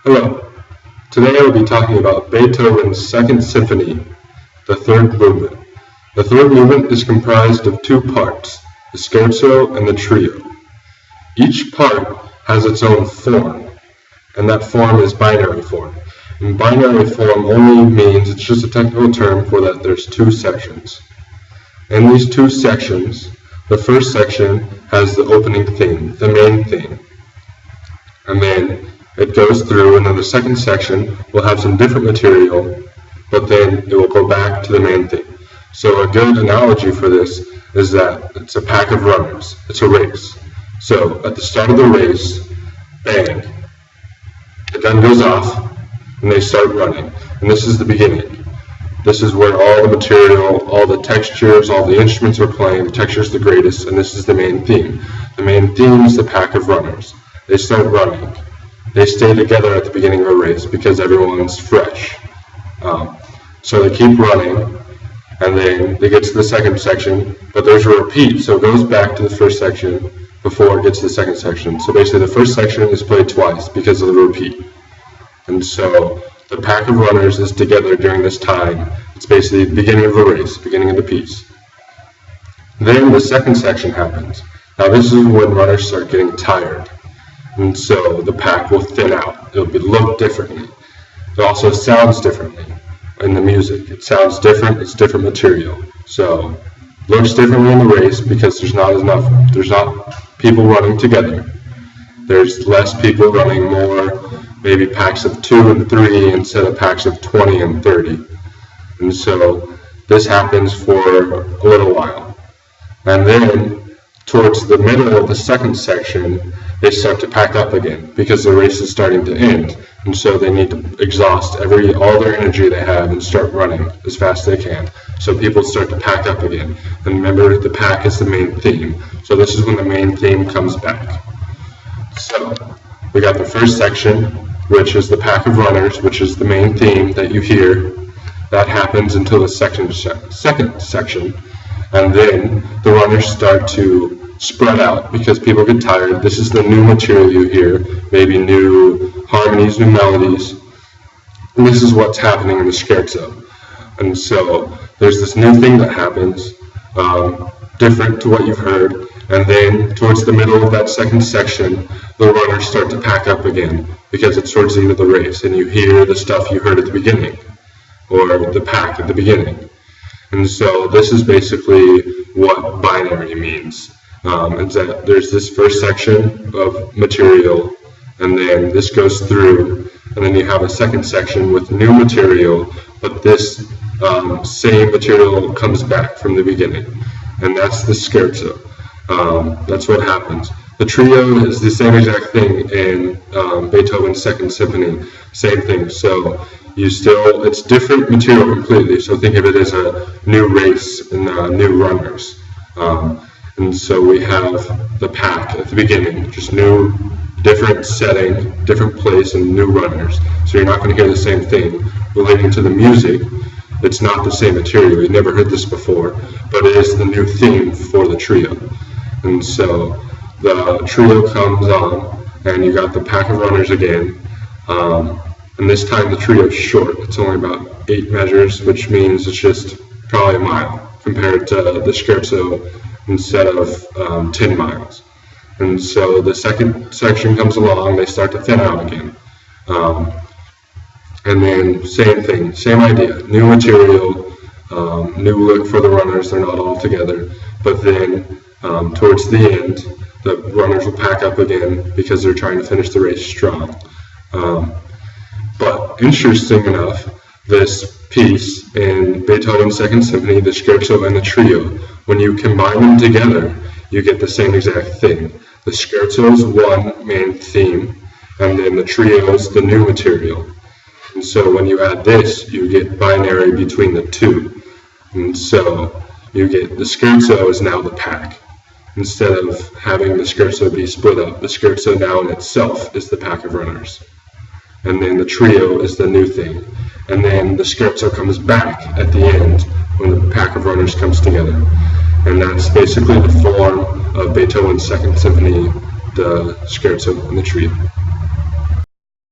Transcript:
Hello. Today I will be talking about Beethoven's Second Symphony, the third movement. The third movement is comprised of two parts, the scherzo and the trio. Each part has its own form, and that form is binary form. And binary form only means, it's just a technical term for that there's two sections. In these two sections, the first section has the opening theme, the main theme. And then it goes through, and then the second section will have some different material, but then it will go back to the main theme. So a good analogy for this is that it's a pack of runners. It's a race. So at the start of the race, bang, the gun goes off, and they start running. And this is the beginning. This is where all the material, all the textures, all the instruments are playing. The texture is the greatest, and this is the main theme. The main theme is the pack of runners. They start running. They stay together at the beginning of a race because everyone's fresh. So they keep running, and then they get to the second section, but there's a repeat, so it goes back to the first section before it gets to the second section. So basically the first section is played twice because of the repeat. And so the pack of runners is together during this time. It's basically the beginning of the race, beginning of the piece. Then the second section happens. Now this is when runners start getting tired. And so the pack will thin out. It'll look differently. It also sounds differently in the music. It sounds different. It's different material. So it looks differently in the race because there's not people running together. There's less people running, more maybe packs of 2 and 3 instead of packs of 20 and 30. And so this happens for a little while. And then towards the middle of the second section, they start to pack up again because the race is starting to end, and so they need to exhaust all their energy they have and start running as fast as they can. So people start to pack up again. And remember, the pack is the main theme. So this is when the main theme comes back. So we got the first section, which is the pack of runners, which is the main theme that you hear. That happens until the second section, and then the runners start to spread out because people get tired. This is the new material you hear, maybe new harmonies, new melodies. And this is what's happening in the scherzo. And so there's this new thing that happens, different to what you've heard. And then towards the middle of that second section, the runners start to pack up again because it's towards the end of the race, and you hear the stuff you heard at the beginning, or the pack at the beginning. And so this is basically what binary means. Is that there's this first section of material, and then this goes through, and then you have a second section with new material, but this same material comes back from the beginning, and that's the scherzo. That's what happens. The trio is the same exact thing in Beethoven's Second Symphony, same thing. So it's different material completely, so think of it as a new race and new runners. And so we have the pack at the beginning, just new, different setting, different place, and new runners. So you're not going to hear the same thing. Relating to the music, it's not the same material. You've never heard this before, but it is the new theme for the trio. And so the trio comes on, and you got the pack of runners again. And this time the trio is short. It's only about 8 measures, which means it's just probably a mile compared to the scherzo instead of 10 miles. And so the second section comes along, they start to thin out again. And then same thing, same idea, new material, new look for the runners, they're not all together. But then towards the end, the runners will pack up again because they're trying to finish the race strong. But interesting enough, this piece in Beethoven's Second Symphony, the scherzo and the trio, when you combine them together, you get the same exact thing. The scherzo is one main theme, and then the trio is the new material. And so when you add this, you get binary between the two. And so you get the scherzo is now the pack. Instead of having the scherzo be split up, the scherzo now in itself is the pack of runners. And then the trio is the new thing. And then the scherzo comes back at the end when the pack of runners comes together. And that's basically the form of Beethoven's Second Symphony, the scherzo and the trio.